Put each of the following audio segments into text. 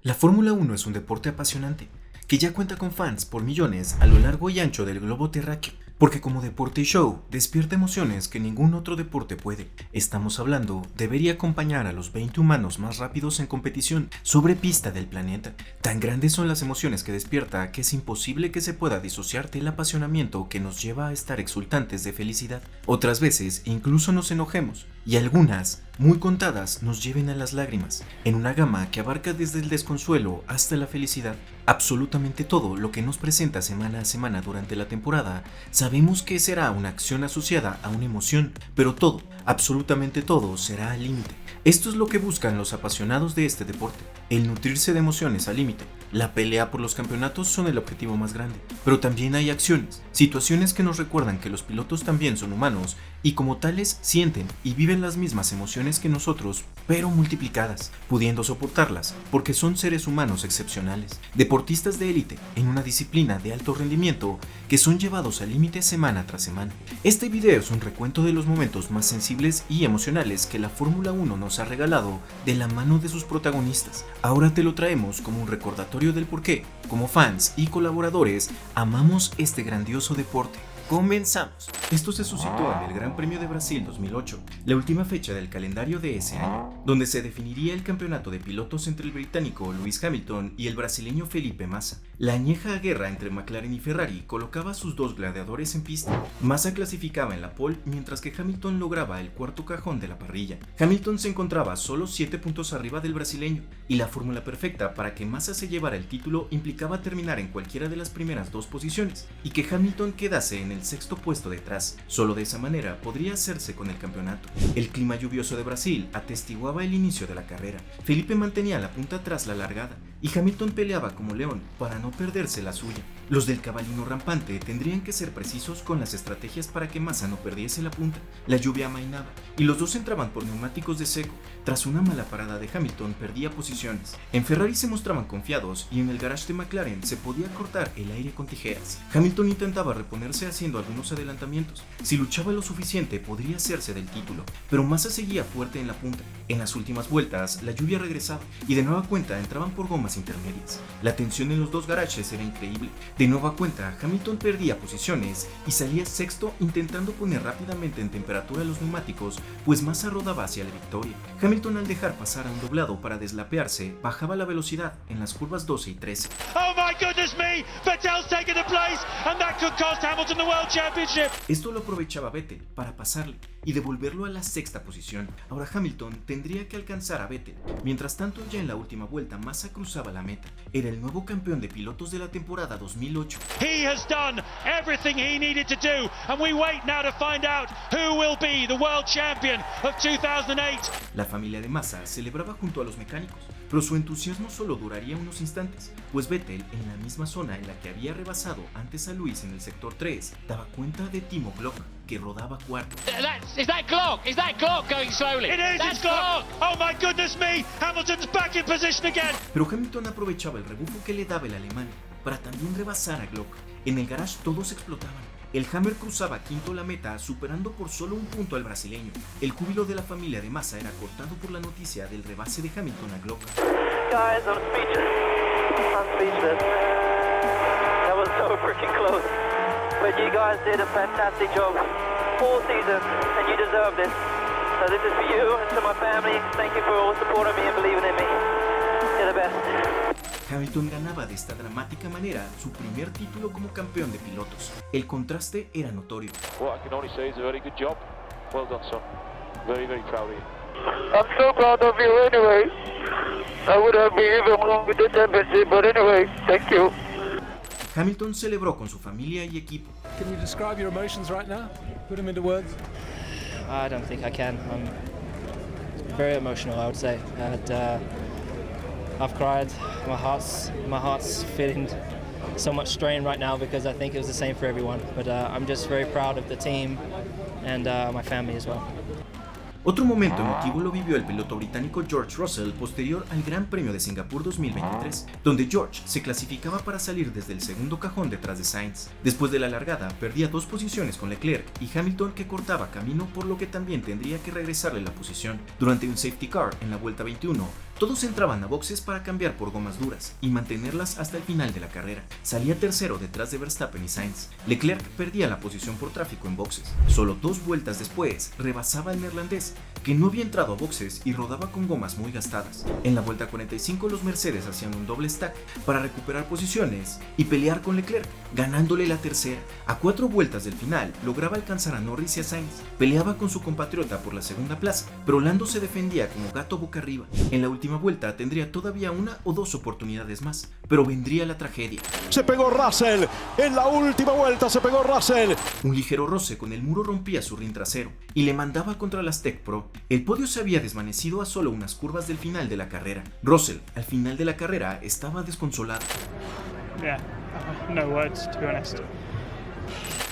La Fórmula 1 es un deporte apasionante, que ya cuenta con fans por millones a lo largo y ancho del globo terráqueo, porque como deporte y show despierta emociones que ningún otro deporte puede. Estamos hablando de ver y acompañar a los 20 humanos más rápidos en competición sobre pista del planeta. Tan grandes son las emociones que despierta que es imposible que se pueda disociar del apasionamiento que nos lleva a estar exultantes de felicidad. Otras veces incluso nos enojemos, y algunas, muy contadas, nos lleven a las lágrimas, en una gama que abarca desde el desconsuelo hasta la felicidad. Absolutamente todo lo que nos presenta semana a semana durante la temporada, sabemos que será una acción asociada a una emoción, pero todo, absolutamente todo, será al límite. Esto es lo que buscan los apasionados de este deporte, el nutrirse de emociones al límite. La pelea por los campeonatos son el objetivo más grande, pero también hay acciones, situaciones que nos recuerdan que los pilotos también son humanos y como tales sienten y viven las mismas emociones que nosotros, pero multiplicadas, pudiendo soportarlas, porque son seres humanos excepcionales, deportistas de élite en una disciplina de alto rendimiento que son llevados al límite semana tras semana. Este video es un recuento de los momentos más sensibles y emocionales que la Fórmula 1 nos ha regalado de la mano de sus protagonistas. Ahora te lo traemos como un recordatorio del por qué, como fans y colaboradores, amamos este grandioso deporte. Comenzamos. Esto se suscitó en el Gran Premio de Brasil 2008, la última fecha del calendario de ese año, donde se definiría el campeonato de pilotos entre el británico Lewis Hamilton y el brasileño Felipe Massa. La añeja guerra entre McLaren y Ferrari colocaba a sus dos gladiadores en pista. Massa clasificaba en la pole mientras que Hamilton lograba el cuarto cajón de la parrilla. Hamilton se encontraba solo 7 puntos arriba del brasileño, y la fórmula perfecta para que Massa se llevara el título implicaba terminar en cualquiera de las primeras dos posiciones, y que Hamilton quedase en el sexto puesto detrás. Solo de esa manera podría hacerse con el campeonato. El clima lluvioso de Brasil atestiguaba el inicio de la carrera. Felipe mantenía la punta tras la largada y Hamilton peleaba como león para no perderse la suya. Los del cabalino rampante tendrían que ser precisos con las estrategias para que Massa no perdiese la punta. La lluvia amainaba y los dos entraban por neumáticos de seco. Tras una mala parada de Hamilton perdía posiciones. En Ferrari se mostraban confiados y en el garage de McLaren se podía cortar el aire con tijeras. Hamilton intentaba reponerse haciendo algunos adelantamientos. Si luchaba lo suficiente podría hacerse del título, pero Massa seguía fuerte en la punta. En las últimas vueltas la lluvia regresaba y de nueva cuenta entraban por gomas intermedias. La tensión en los dos garajes era increíble. De nueva cuenta Hamilton perdía posiciones y salía sexto intentando poner rápidamente en temperatura los neumáticos, pues Massa rodaba hacia la victoria. Hamilton, al dejar pasar a un doblado para deslapearse, bajaba la velocidad en las curvas 12 y 13. Oh my goodness me! Vettel's taken the place and that could cost Hamilton the World Championship. Esto lo aprovechaba Vettel para pasarle y devolverlo a la sexta posición. Ahora Hamilton tendría que alcanzar a Vettel. Mientras tanto, ya en la última vuelta Massa cruzaba la meta. Era el nuevo campeón de pilotos de la temporada 2008. He has done everything he needed to do and we wait now to find out who will be the world champion of 2008. La familia de Massa celebraba junto a los mecánicos, pero su entusiasmo solo duraría unos instantes, pues Vettel, en la misma zona en la que había rebasado antes a Lewis en el sector 3, daba cuenta de Timo Glock, que rodaba cuarto. Is that Glock? Is that Glock going slowly? It is, it's Glock! Oh my goodness me! Hamilton's back in position again! Pero Hamilton aprovechaba el rebufo que le daba el alemán para también rebasar a Glock. En el garage todos explotaban. El Hammer cruzaba quinto la meta, superando por solo un punto al brasileño. El júbilo de la familia de Massa era cortado por la noticia del rebase de Hamilton a Glock. Guys, I'm speechless. I'm speechless. That was so freaking close. But you guys did a fantastic job. 4 seasons, and you deserve this. So this is for you and to my family. Thank you for all supporting me and believing in me. You're the best. Hamilton ganaba de esta dramática manera su primer título como campeón de pilotos. El contraste era notorio. What I can only say is a very good job. Well done, son. Very, very proud of you. I'm so proud of you anyway. I would have been even wrong with the championship, but anyway, thank you. Hamilton celebró con su familia y equipo. Can you describe your emotions right now? Put them into words. I don't think I can. I'm very emotional, I would say. I've cried. My heart's feeling so much strain right now because I think it was the same for everyone. But I'm just very proud of the team and my family as well. Otro momento emotivo lo vivió el piloto británico George Russell posterior al Gran Premio de Singapur 2023, donde George se clasificaba para salir desde el segundo cajón detrás de Sainz. Después de la largada, perdía 2 posiciones con Leclerc y Hamilton, que cortaba camino, por lo que también tendría que regresarle la posición. Durante un safety car en la vuelta 21, Todos entraban a boxes para cambiar por gomas duras y mantenerlas hasta el final de la carrera. Salía tercero detrás de Verstappen y Sainz. Leclerc perdía la posición por tráfico en boxes. Solo 2 vueltas después rebasaba al neerlandés, que no había entrado a boxes y rodaba con gomas muy gastadas. En la vuelta 45 los Mercedes hacían un doble stack para recuperar posiciones y pelear con Leclerc, ganándole la tercera. A 4 vueltas del final lograba alcanzar a Norris y a Sainz. Peleaba con su compatriota por la segunda plaza, pero Lando se defendía como gato boca arriba. En la última vuelta tendría todavía 1 o 2 oportunidades más, pero vendría la tragedia. Se pegó Russell, en la última vuelta se pegó Russell. Un ligero roce con el muro rompía su rin trasero y le mandaba contra las Tech Pro. El podio se había desvanecido a solo unas curvas del final de la carrera. Russell, al final de la carrera, estaba desconsolado. Yeah, no words, to be honest.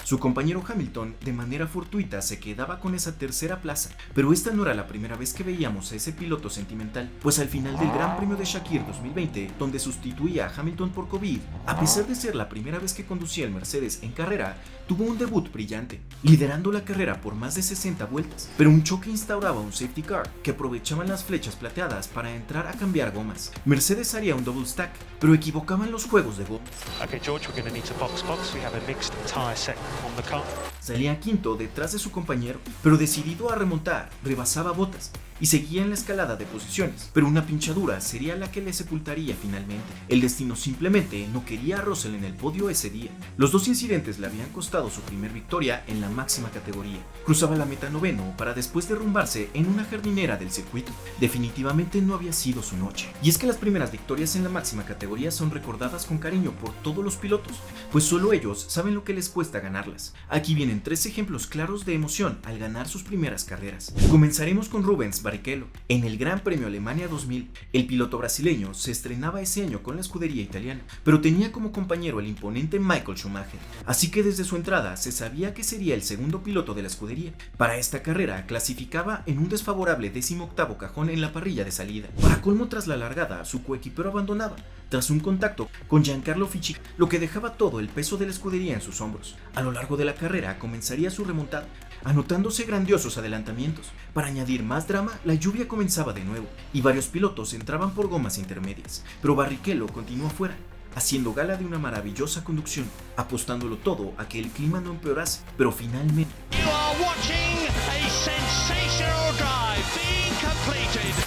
Su compañero Hamilton, de manera fortuita, se quedaba con esa tercera plaza, pero esta no era la primera vez que veíamos a ese piloto sentimental, pues al final del Gran Premio de Shakir 2020, donde sustituía a Hamilton por COVID, a pesar de ser la primera vez que conducía el Mercedes en carrera, tuvo un debut brillante, liderando la carrera por más de 60 vueltas, pero un choque instauraba un safety car, que aprovechaban las flechas plateadas para entrar a cambiar gomas. Mercedes haría un double stack, pero equivocaban los juegos de gomas. Okay, George, we're going to need to box. We have a mixed tyre set on the car. Salía quinto detrás de su compañero, pero decidido a remontar, rebasaba Bottas y seguía en la escalada de posiciones, pero una pinchadura sería la que le sepultaría finalmente. El destino simplemente no quería a Russell en el podio ese día. Los 2 incidentes le habían costado su primer victoria en la máxima categoría. Cruzaba la meta noveno para después derrumbarse en una jardinera del circuito. Definitivamente no había sido su noche. Y es que las primeras victorias en la máxima categoría son recordadas con cariño por todos los pilotos, pues solo ellos saben lo que les cuesta ganarlas. Aquí vienen 3 ejemplos claros de emoción al ganar sus primeras carreras. Comenzaremos con Rubens Barrichello. En el Gran Premio Alemania 2000, el piloto brasileño se estrenaba ese año con la escudería italiana, pero tenía como compañero el imponente Michael Schumacher, así que desde su entrada se sabía que sería el segundo piloto de la escudería. Para esta carrera clasificaba en un desfavorable 18º cajón en la parrilla de salida. Para colmo, tras la largada, su coequipero abandonaba, tras un contacto con Giancarlo Fisichella, lo que dejaba todo el peso de la escudería en sus hombros. A lo largo de la carrera comenzaría su remontada, anotándose grandiosos adelantamientos. Para añadir más drama, la lluvia comenzaba de nuevo, y varios pilotos entraban por gomas intermedias, pero Barrichello continuó fuera, haciendo gala de una maravillosa conducción, apostándolo todo a que el clima no empeorase, pero finalmente...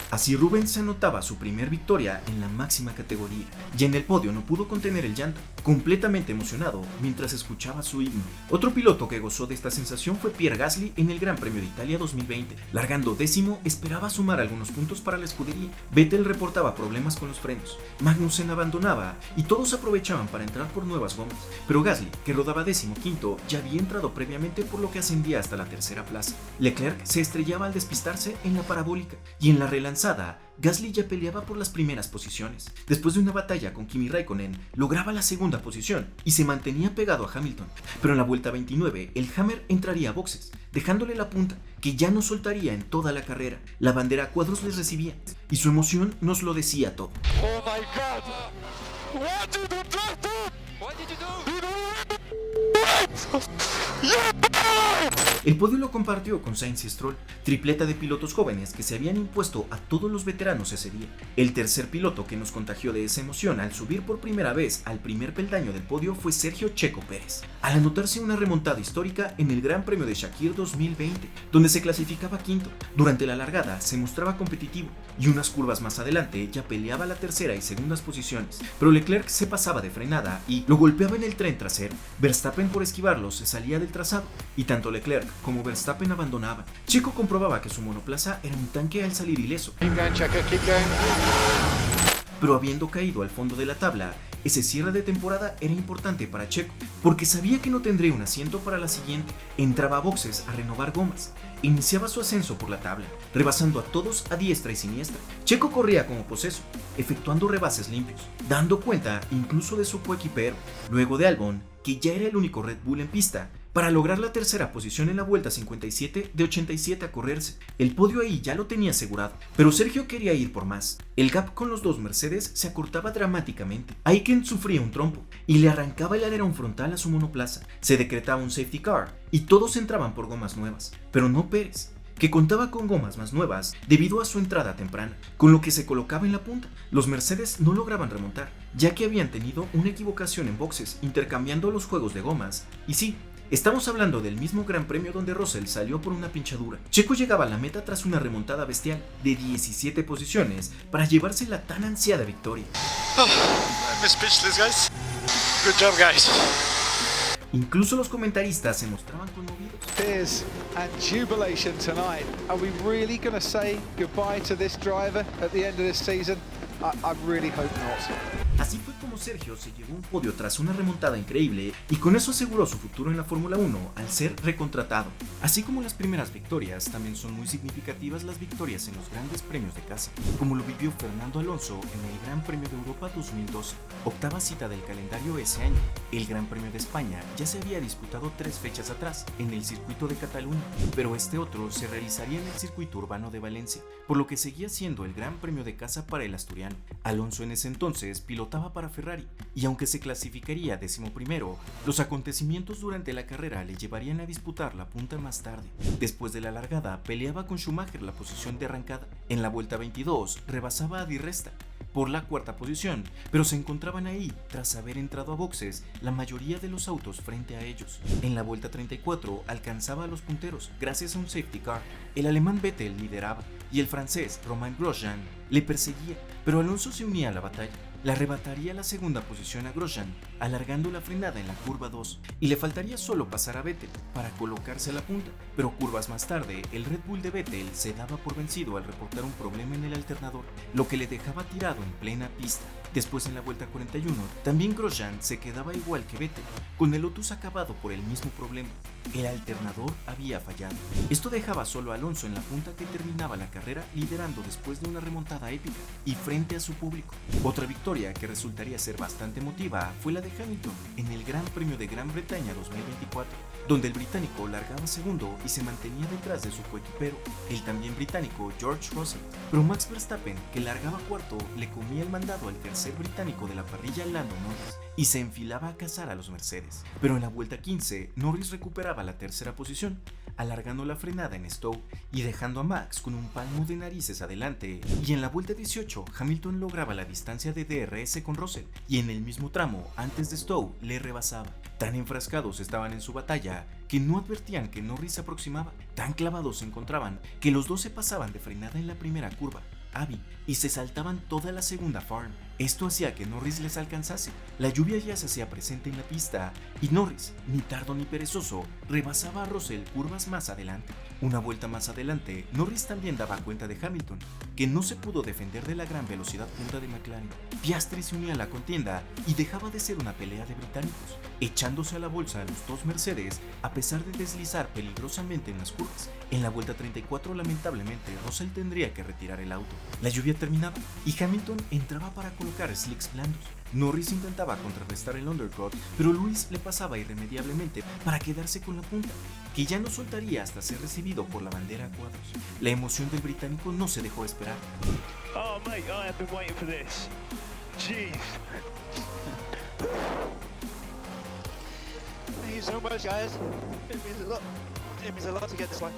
Así Rubens se anotaba su primer victoria en la máxima categoría, y en el podio no pudo contener el llanto, completamente emocionado mientras escuchaba su himno. Otro piloto que gozó de esta sensación fue Pierre Gasly en el Gran Premio de Italia 2020. Largando décimo, esperaba sumar algunos puntos para la escudería. Vettel reportaba problemas con los frenos, Magnussen abandonaba y todos aprovechaban para entrar por nuevas gomas, pero Gasly, que rodaba 15º, ya había entrado previamente, por lo que ascendía hasta la tercera plaza. Leclerc se estrellaba al despistarse en la parabólica, y en la relanzada Gasly ya peleaba por las primeras posiciones. Después de una batalla con Kimi Raikkonen, lograba la segunda posición y se mantenía pegado a Hamilton. Pero en la vuelta 29, el Hammer entraría a boxes, dejándole la punta, que ya no soltaría en toda la carrera. La bandera a cuadros les recibía, y su emoción nos lo decía todo. Oh my God! What did you do? What did you do? El podio lo compartió con Sainz y Stroll, tripleta de pilotos jóvenes que se habían impuesto a todos los veteranos ese día. El tercer piloto que nos contagió de esa emoción al subir por primera vez al primer peldaño del podio fue Sergio Checo Pérez, al anotarse una remontada histórica en el Gran Premio de Shakir 2020, donde se clasificaba quinto. Durante la largada se mostraba competitivo y unas curvas más adelante ya peleaba la tercera y segundas posiciones, pero Leclerc se pasaba de frenada y lo golpeaba en el tren trasero. Verstappen, por esquivarlo, se salía del trazado y tanto Leclerc como Verstappen abandonaban. Checo comprobaba que su monoplaza era un tanque al salir ileso. Pero habiendo caído al fondo de la tabla, ese cierre de temporada era importante para Checo, porque sabía que no tendría un asiento para la siguiente. Entraba a boxes a renovar gomas, iniciaba su ascenso por la tabla, rebasando a todos a diestra y siniestra. Checo corría como poseso, efectuando rebases limpios, dando cuenta incluso de su coequipero, luego de Albon, que ya era el único Red Bull en pista, para lograr la tercera posición en la vuelta 57 de 87 a correrse. El podio ahí ya lo tenía asegurado, pero Sergio quería ir por más. El gap con los dos Mercedes se acortaba dramáticamente. Aitken sufría un trompo y le arrancaba el alerón frontal a su monoplaza. Se decretaba un safety car y todos entraban por gomas nuevas, pero no Pérez, que contaba con gomas más nuevas debido a su entrada temprana, con lo que se colocaba en la punta. Los Mercedes no lograban remontar, ya que habían tenido una equivocación en boxes intercambiando los juegos de gomas, y sí, estamos hablando del mismo Gran Premio donde Russell salió por una pinchadura. Checo llegaba a la meta tras una remontada bestial de 17 posiciones para llevarse la tan ansiada victoria. I'm speechless, guys. Good job, guys. Incluso los comentaristas se mostraban conmovidos. Tears and jubilation tonight. Are we really going to say goodbye to this driver at the end of this season? I really hope not. Así fue como Sergio se llevó un podio tras una remontada increíble y con eso aseguró su futuro en la Fórmula 1 al ser recontratado. Así como las primeras victorias, también son muy significativas las victorias en los grandes premios de casa, como lo vivió Fernando Alonso en el Gran Premio de Europa 2012, octava cita del calendario ese año. El Gran Premio de España ya se había disputado 3 fechas atrás, en el circuito de Cataluña, pero este otro se realizaría en el circuito urbano de Valencia, por lo que seguía siendo el Gran Premio de casa para el asturiano. Alonso en ese entonces pilotaba para Ferrari, y aunque se clasificaría 11º, los acontecimientos durante la carrera le llevarían a disputar la punta más tarde. Después de la largada, peleaba con Schumacher la posición de arrancada. En la vuelta 22, rebasaba a Di Resta por la 4ª posición, pero se encontraban ahí tras haber entrado a boxes la mayoría de los autos frente a ellos. En la vuelta 34 alcanzaba a los punteros gracias a un safety car. El alemán Vettel lideraba y el francés Romain Grosjean le perseguía, pero Alonso se unía a la batalla. Le arrebataría la 2ª posición a Grosjean, alargando la frenada en la curva 2, y le faltaría solo pasar a Vettel para colocarse a la punta, pero curvas más tarde, el Red Bull de Vettel se daba por vencido al reportar un problema en el alternador, lo que le dejaba tirado en plena pista. Después en la vuelta 41, también Grosjean se quedaba igual que Vettel, con el Lotus acabado por el mismo problema. El alternador había fallado. Esto dejaba solo a Alonso en la punta, que terminaba la carrera liderando después de una remontada épica y frente a su público. Otra victoria que resultaría ser bastante emotiva fue la de Hamilton en el Gran Premio de Gran Bretaña 2024, donde el británico largaba segundo y se mantenía detrás de su coequipero, el también británico George Russell. Pero Max Verstappen, que largaba cuarto, le comía el mandado al tercer británico de la parrilla, Lando Norris, y se enfilaba a cazar a los Mercedes. Pero en la vuelta 15, Norris recuperaba la 3ª posición, alargando la frenada en Stowe y dejando a Max con un palmo de narices adelante. Y en la vuelta 18, Hamilton lograba la distancia de DRS con Russell, y en el mismo tramo, antes de Stowe, le rebasaba. Tan enfrascados estaban en su batalla que no advertían que Norris se aproximaba. Tan clavados se encontraban que los dos se pasaban de frenada en la primera curva, Abbey, y se saltaban toda la segunda Farm. Esto hacía que Norris les alcanzase. La lluvia ya se hacía presente en la pista y Norris, ni tardo ni perezoso, rebasaba a Russell curvas más adelante. Una vuelta más adelante, Norris también daba cuenta de Hamilton, que no se pudo defender de la gran velocidad punta de McLaren. Piastri se unía a la contienda y dejaba de ser una pelea de británicos, echándose a la bolsa a los dos Mercedes a pesar de deslizar peligrosamente en las curvas. En la vuelta 34, lamentablemente, Russell tendría que retirar el auto. La lluvia terminaba y Hamilton entraba para colocar slicks blandos. Norris intentaba contrarrestar el undercut, pero Lewis le pasaba irremediablemente para quedarse con la punta, que ya no soltaría hasta ser recibido por la bandera a cuadros. La emoción del británico no se dejó esperar. Oh mate, I have been waiting for this. Jeez. Thank you so much, guys. It means a lot. It means a lot to get this one.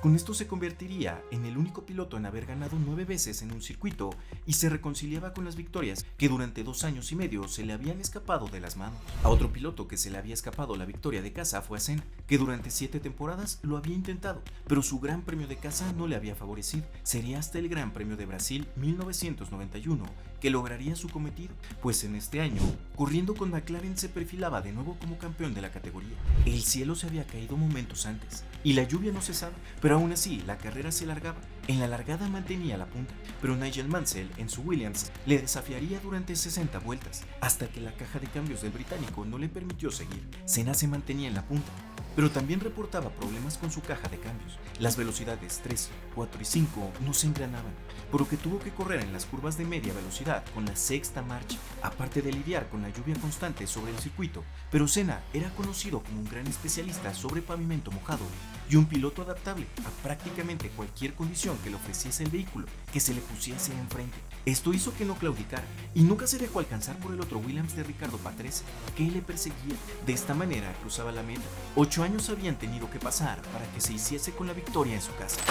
Con esto se convertiría en el único piloto en haber ganado 9 veces en un circuito y se reconciliaba con las victorias que durante 2 años y medio se le habían escapado de las manos. A otro piloto que se le había escapado la victoria de casa fue a Senna, que durante 7 temporadas lo había intentado, pero su Gran Premio de casa no le había favorecido. Sería hasta el Gran Premio de Brasil 1991 que lograría su cometido, pues en este año, corriendo con McLaren, se perfilaba de nuevo como campeón de la categoría. El cielo se había caído momentos antes y la lluvia no cesaba, pero aún así la carrera se largaba. En la largada mantenía la punta, pero Nigel Mansell en su Williams le desafiaría durante 60 vueltas, hasta que la caja de cambios del británico no le permitió seguir. Senna se mantenía en la punta, pero también reportaba problemas con su caja de cambios. Las velocidades 3, 4 y 5 no se engranaban, por lo que tuvo que correr en las curvas de media velocidad con la sexta marcha, aparte de lidiar con la lluvia constante sobre el circuito. Pero Senna era conocido como un gran especialista sobre pavimento mojado y un piloto adaptable a prácticamente cualquier condición que le ofreciese el vehículo que se le pusiese enfrente. Esto hizo que no claudicara y nunca se dejó alcanzar por el otro Williams de Riccardo Patrese, que le perseguía. De esta manera cruzaba la meta. 8 años habían tenido que pasar para que se hiciese con la victoria en su casa.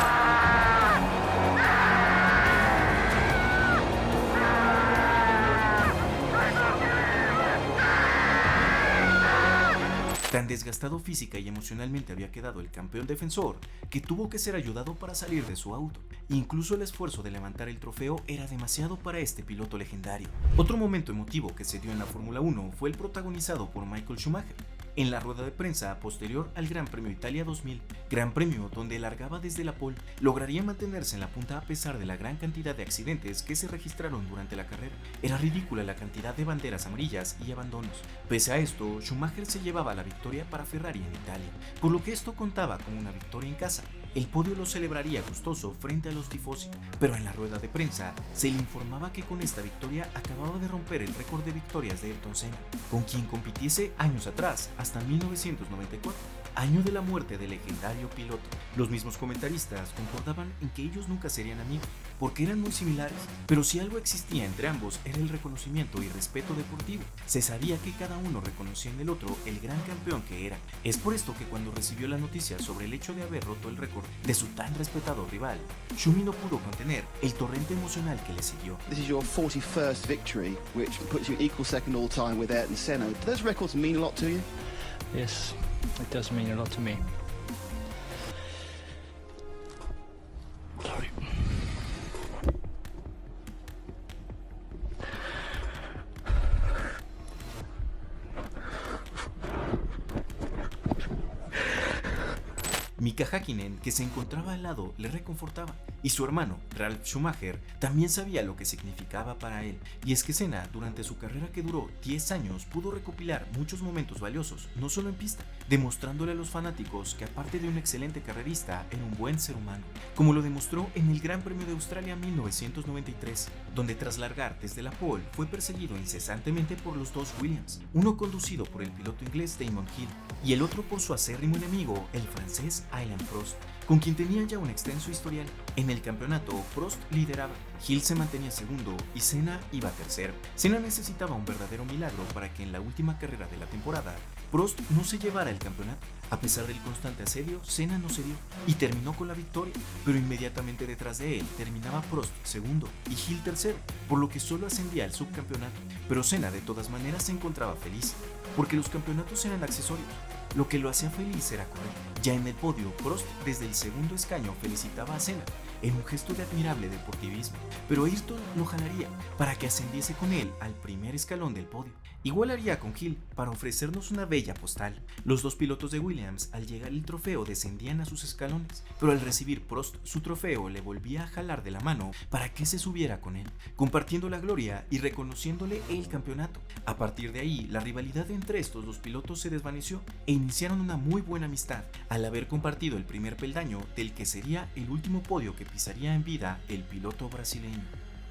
Tan desgastado física y emocionalmente había quedado el campeón defensor que tuvo que ser ayudado para salir de su auto. Incluso el esfuerzo de levantar el trofeo era demasiado para este piloto legendario. Otro momento emotivo que se dio en la Fórmula 1 fue el protagonizado por Michael Schumacher en la rueda de prensa posterior al Gran Premio Italia 2000, gran premio donde largaba desde la pole, lograría mantenerse en la punta a pesar de la gran cantidad de accidentes que se registraron durante la carrera. Era ridícula la cantidad de banderas amarillas y abandonos. Pese a esto, Schumacher se llevaba la victoria para Ferrari en Italia, por lo que esto contaba como una victoria en casa. El podio lo celebraría gustoso frente a los tifosi, pero en la rueda de prensa se le informaba que con esta victoria acababa de romper el récord de victorias de Ayrton Senna, con quien compitiese años atrás, hasta 1994, año de la muerte del legendario piloto. Los mismos comentaristas concordaban en que ellos nunca serían amigos, porque eran muy similares, pero si algo existía entre ambos era el reconocimiento y respeto deportivo. Se sabía que cada uno reconocía en el otro el gran campeón que era. Es por esto que cuando recibió la noticia sobre el hecho de haber roto el récord de su tan respetado rival, Schumi no pudo contener el torrente emocional que le siguió. This is your 41st victory, which puts you equal second all time with Ayrton Senna. Do those records mean a lot to you? Yes, it does mean a lot to me. Sorry. Mika Häkkinen, que se encontraba al lado, le reconfortaba, y su hermano, Ralf Schumacher, también sabía lo que significaba para él. Y es que Senna, durante su carrera que duró 10 años, pudo recopilar muchos momentos valiosos, no solo en pista, demostrándole a los fanáticos que aparte de un excelente carrerista, era un buen ser humano, como lo demostró en el Gran Premio de Australia 1993, donde tras largar desde la pole fue perseguido incesantemente por los dos Williams, uno conducido por el piloto inglés Damon Hill y el otro por su acérrimo enemigo, el francés Alain Prost, con quien tenía ya un extenso historial. En el campeonato, Prost lideraba, Hill se mantenía segundo y Senna iba tercero. Senna necesitaba un verdadero milagro para que en la última carrera de la temporada, Prost no se llevara el campeonato. A pesar del constante asedio, Senna no cedió y terminó con la victoria, pero inmediatamente detrás de él terminaba Prost segundo y Hill tercero, por lo que solo ascendía al subcampeonato. Pero Senna de todas maneras se encontraba feliz, porque los campeonatos eran accesorios. Lo que lo hacía feliz era correr. Ya en el podio, Prost desde el segundo escaño felicitaba a Senna en un gesto de admirable deportivismo, pero Ayrton lo jalaría para que ascendiese con él al primer escalón del podio. Igual haría con Hill para ofrecernos una bella postal. Los dos pilotos de Williams al llegar el trofeo descendían a sus escalones, pero al recibir Prost su trofeo le volvía a jalar de la mano para que se subiera con él, compartiendo la gloria y reconociéndole el campeonato. A partir de ahí, la rivalidad entre estos dos pilotos se desvaneció e iniciaron una muy buena amistad al haber compartido el primer peldaño del que sería el último podio que pisaría en vida el piloto brasileño.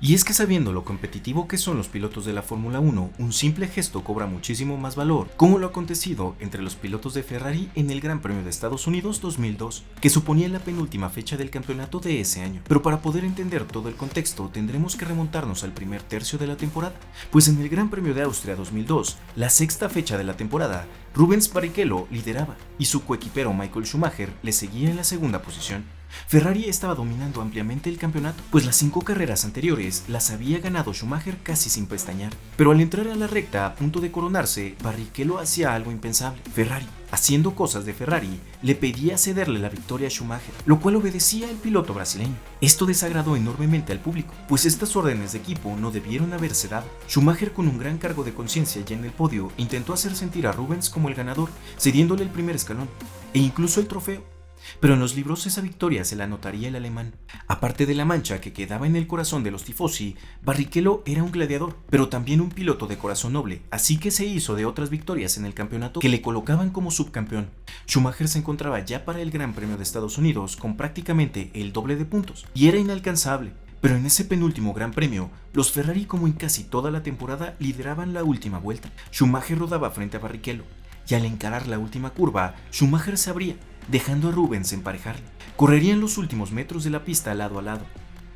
Y es que sabiendo lo competitivo que son los pilotos de la Fórmula 1, un simple gesto cobra muchísimo más valor, como lo acontecido entre los pilotos de Ferrari en el Gran Premio de Estados Unidos 2002, que suponía la penúltima fecha del campeonato de ese año. Pero para poder entender todo el contexto tendremos que remontarnos al primer tercio de la temporada, pues en el Gran Premio de Austria 2002, la sexta fecha de la temporada, Rubens Barrichello lideraba y su coequipero Michael Schumacher le seguía en la segunda posición. Ferrari estaba dominando ampliamente el campeonato, pues las 5 carreras anteriores las había ganado Schumacher casi sin pestañear. Pero al entrar a la recta a punto de coronarse, Barrichello hacía algo impensable. Ferrari, haciendo cosas de Ferrari, le pedía cederle la victoria a Schumacher, lo cual obedecía el piloto brasileño. Esto desagradó enormemente al público, pues estas órdenes de equipo no debieron haberse dado. Schumacher, con un gran cargo de conciencia ya en el podio, intentó hacer sentir a Rubens como el ganador, cediéndole el primer escalón e incluso el trofeo. Pero en los libros esa victoria se la anotaría el alemán. Aparte de la mancha que quedaba en el corazón de los tifosi, Barrichello era un gladiador, pero también un piloto de corazón noble, así que se hizo de otras victorias en el campeonato que le colocaban como subcampeón. Schumacher se encontraba ya para el Gran Premio de Estados Unidos con prácticamente el doble de puntos, y era inalcanzable. Pero en ese penúltimo Gran Premio, los Ferrari, como en casi toda la temporada, lideraban la última vuelta. Schumacher rodaba frente a Barrichello, y al encarar la última curva, Schumacher se abría, dejando a Rubens emparejarle. Correrían los últimos metros de la pista lado a lado.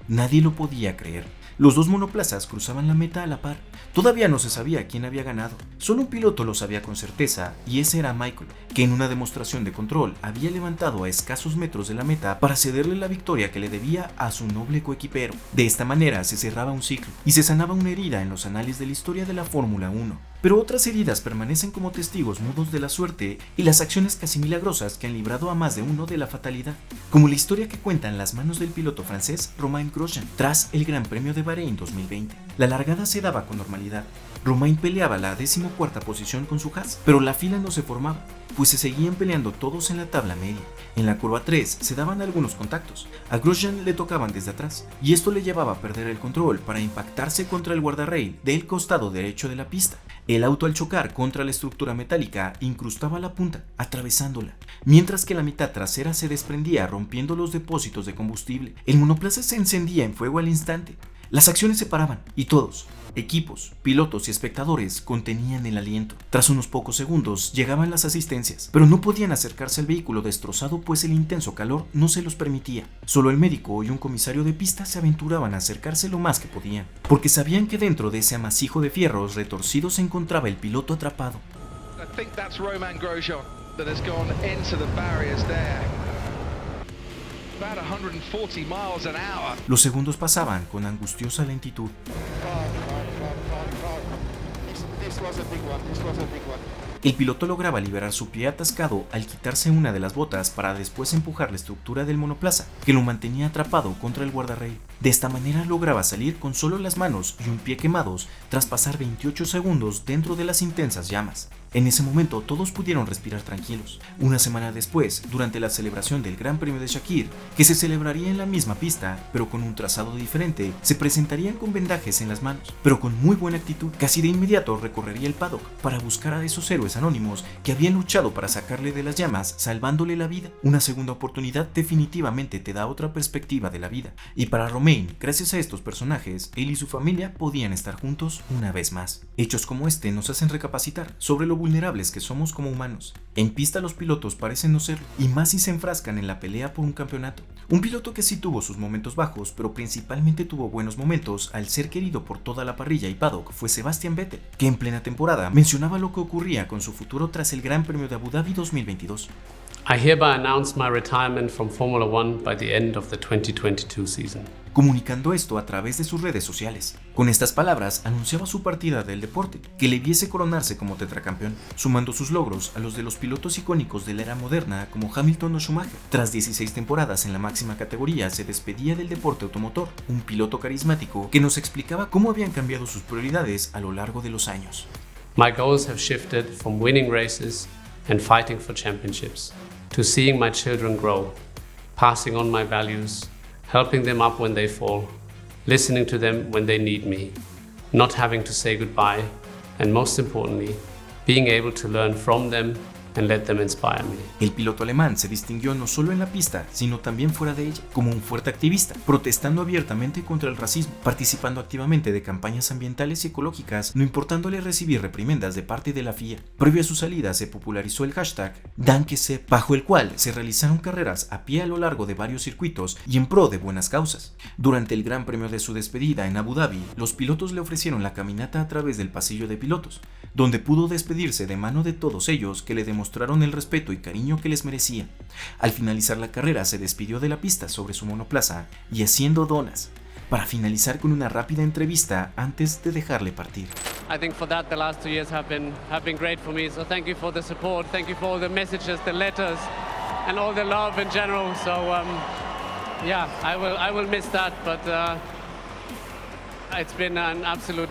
Nadie lo podía creer. Los dos monoplazas cruzaban la meta a la par. Todavía no se sabía quién había ganado. Solo un piloto lo sabía con certeza, y ese era Michael, que en una demostración de control había levantado a escasos metros de la meta para cederle la victoria que le debía a su noble coequipero. De esta manera se cerraba un ciclo y se sanaba una herida en los anales de la historia de la Fórmula 1. Pero otras heridas permanecen como testigos mudos de la suerte y las acciones casi milagrosas que han librado a más de uno de la fatalidad, como la historia que cuentan las manos del piloto francés Romain Grosjean tras el Gran Premio de Bahrein 2020. La largada se daba con normalidad. Romain peleaba la 14ª posición con su Haas, pero la fila no se formaba, pues se seguían peleando todos en la tabla media. En la curva 3 se daban algunos contactos. A Grosjean le tocaban desde atrás, y esto le llevaba a perder el control para impactarse contra el guardarrail del costado derecho de la pista. El auto, al chocar contra la estructura metálica, incrustaba la punta, atravesándola, mientras que la mitad trasera se desprendía rompiendo los depósitos de combustible. El monoplaza se encendía en fuego al instante. Las acciones se paraban y todos, equipos, pilotos y espectadores, contenían el aliento. Tras unos pocos segundos llegaban las asistencias, pero no podían acercarse al vehículo destrozado pues el intenso calor no se los permitía. Solo el médico y un comisario de pista se aventuraban a acercarse lo más que podían, porque sabían que dentro de ese amasijo de fierros retorcidos se encontraba el piloto atrapado. I think that's Romain Grosjean that has gone into the barriers there. About 140 miles an hour. Los segundos pasaban con angustiosa lentitud. El piloto lograba liberar su pie atascado al quitarse una de las botas para después empujar la estructura del monoplaza, que lo mantenía atrapado contra el guardarrail. De esta manera lograba salir con solo las manos y un pie quemados tras pasar 28 segundos dentro de las intensas llamas. En ese momento todos pudieron respirar tranquilos. Una semana después, durante la celebración del Gran Premio de Shakir, que se celebraría en la misma pista, pero con un trazado diferente, se presentarían con vendajes en las manos, pero con muy buena actitud. Casi de inmediato recorrería el paddock para buscar a esos héroes anónimos que habían luchado para sacarle de las llamas, salvándole la vida. Una segunda oportunidad definitivamente te da otra perspectiva de la vida, y para Romain, gracias a estos personajes, él y su familia podían estar juntos una vez más. Hechos como este nos hacen recapacitar sobre lo vulnerables que somos como humanos. En pista los pilotos parecen no serlo, y más si se enfrascan en la pelea por un campeonato. Un piloto que sí tuvo sus momentos bajos, pero principalmente tuvo buenos momentos al ser querido por toda la parrilla y paddock, fue Sebastian Vettel, que en plena temporada mencionaba lo que ocurría con su futuro tras el Gran Premio de Abu Dhabi 2022. I hereby announce my retirement from Formula One by the end of the 2022 season. Comunicando esto a través de sus redes sociales. Con estas palabras anunciaba su partida del deporte, que le viese coronarse como tetracampeón, sumando sus logros a los de los pilotos icónicos de la era moderna como Hamilton o Schumacher. Tras 16 temporadas en la máxima categoría se despedía del deporte automotor, un piloto carismático que nos explicaba cómo habían cambiado sus prioridades a lo largo de los años. My goals have shifted from winning races and fighting for championships to seeing my children grow, passing on my values, helping them up when they fall, listening to them when they need me, not having to say goodbye, and most importantly, being able to learn from them and let them inspire me. El piloto alemán se distinguió no solo en la pista, sino también fuera de ella, como un fuerte activista, protestando abiertamente contra el racismo, participando activamente de campañas ambientales y ecológicas, no importándole recibir reprimendas de parte de la FIA. Previo a su salida se popularizó el hashtag #DankeSep, bajo el cual se realizaron carreras a pie a lo largo de varios circuitos y en pro de buenas causas. Durante el Gran Premio de su despedida en Abu Dhabi, los pilotos le ofrecieron la caminata a través del pasillo de pilotos, donde pudo despedirse de mano de todos ellos que le demostraron el respeto y cariño que les merecía. Al finalizar la carrera se despidió de la pista sobre su monoplaza y haciendo donas, para finalizar con una rápida entrevista antes de dejarle partir. I think for that the last 2 years have been great for me. So thank you for the support, thank you for all the messages, the letters, and all the love in general. So yeah, I will miss that, but it's been an absolute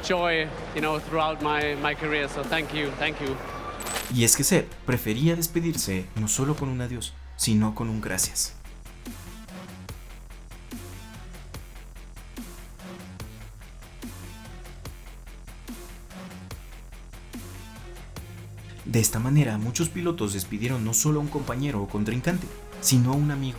joy, throughout my career. So thank you. Y es que Sepp prefería despedirse no solo con un adiós, sino con un gracias. De esta manera, muchos pilotos despidieron no solo a un compañero o contrincante, sino a un amigo.